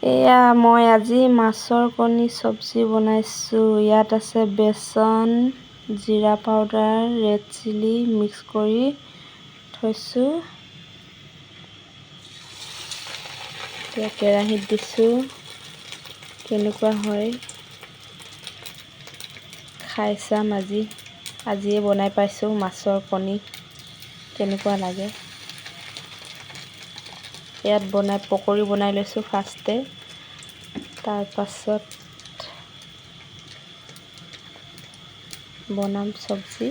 এয়া মই আজি মাছৰ কণী চব্জি বনাইছোঁ। ইয়াত আছে বেচন, জিৰা পাউডাৰ, ৰেড চিলি মিক্স কৰি থৈছোঁ। এতিয়া কেৰাহীত দিছোঁ। কেনেকুৱা হয় খাই চাম আজিয়ে বনাই পাইছোঁ মাছৰ কণী। কেনেকুৱা লাগে। ইয়াত পকৰি বনাই লৈছোঁ ফাৰ্ষ্টে। তাৰপাছত বনাম চব্জি।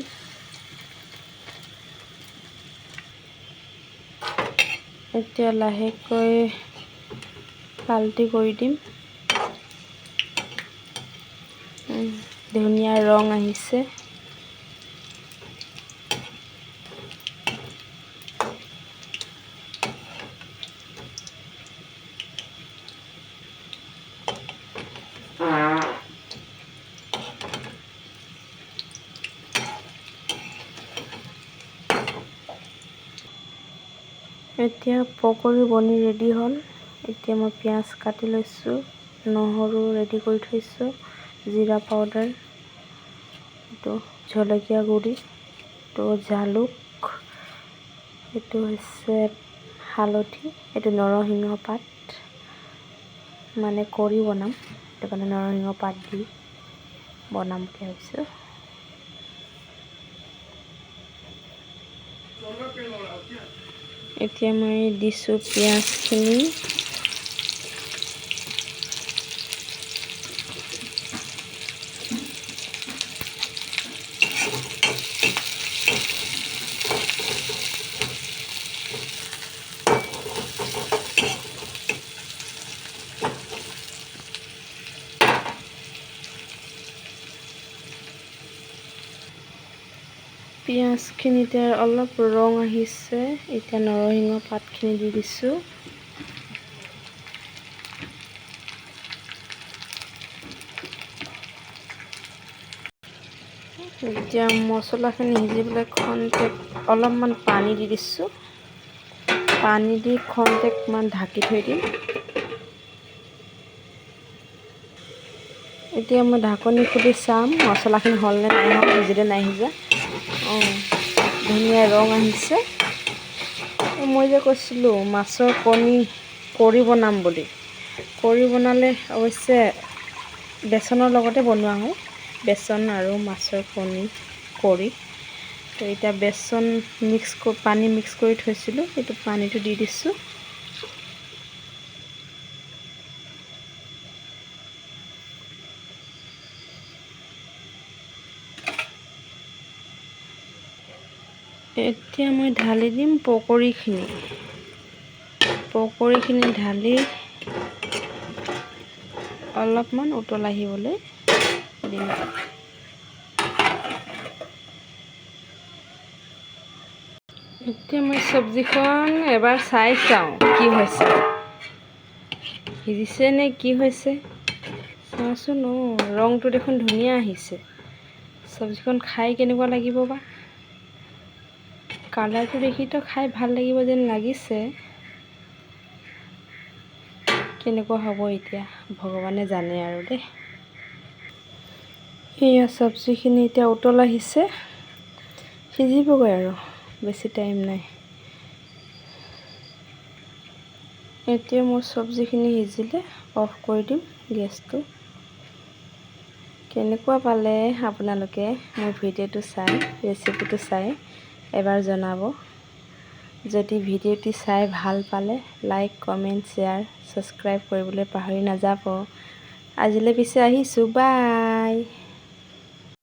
এতিয়া লাহেকৈ পাল্টি কৰি দিম। ধুনীয়া ৰং আহিছে। এতিয়া পকৰি বনি ৰেডি হ'ল। এতিয়া মই পিঁয়াজ কাটি লৈছোঁ, নহৰু ৰেডি কৰি থৈছোঁ, জিৰা পাউডাৰ, এইটো জলকীয়া গুড়ি, এইটো জালুক, এইটো হৈছে হালধি, এইটো নৰসিংহ পাত, মানে কৰি বনাম, সেইটো কাৰণে নৰসিংহ পাত দি বনাম বুলি ভাবিছোঁ। এতিয়া মই দিছোঁ পিঁয়াজখিনি। পিঁয়াজখিনিতে অলপ ৰং আহিছে। এতিয়া নৰসিংহ পাতখিনি দি দিছোঁ। এতিয়া মছলাখিনি সিজিবলৈ অলপমান পানী দি দিছোঁ। পানী দি খন্তেকমান ঢাকি থৈ দিম। এতিয়া মই ঢাকনি খুলি চাম মছলাখিনি হ'লনে নাই হোৱা, সিজিলে নাই সিজা। ধুনীয়া ৰং আহিছে। মই যে কৈছিলোঁ মাছৰ কৰি বনাম বুলি। কৰি বনালে অৱশ্যে বেচনৰ লগতে বনোৱা হয়, বেচন আৰু মাছৰ কৰি। তো এতিয়া পানী মিক্স কৰি থৈছিলোঁ, সেইটো পানীটো দি দিছোঁ। এতিয়া মই ঢালি দিম পকৰিখিনি ঢালি অলপমান উতল আহিবলৈ দিম। এতিয়া মই চব্জিখন এবাৰ চাই চাওঁ কি হৈছে, সিজিছে নে কি হৈছে চাওঁচোন। ৰংটো দেখোন ধুনীয়া আহিছে। চব্জিখন খাই কেনেকুৱা লাগিব বা। কালাৰটো দেখিতো খাই ভাল লাগিব যেন লাগিছে। কেনেকুৱা হ'ব এতিয়া ভগৱানে জানে আৰু দেই। এয়া চব্জিখিনি এতিয়া উতল আহিছে, সিজিবগৈ আৰু বেছি টাইম নাই। এতিয়া মোৰ চব্জিখিনি সিজিলে অফ কৰি দিম গেছটো। কেনেকুৱা পালে আপোনালোকে মোৰ ভিডিঅ'টো চাই, ৰেচিপিটো চাই এবাৰ জনাব। যদি ভিডিঅ'টি চাই ভাল পালে লাইক, কমেণ্ট, শ্বেয়াৰ, ছাবস্ক্ৰাইব কৰিবলৈ পাহৰি নাযাব। আজিলৈ পিছে আহিছোঁ, বাই।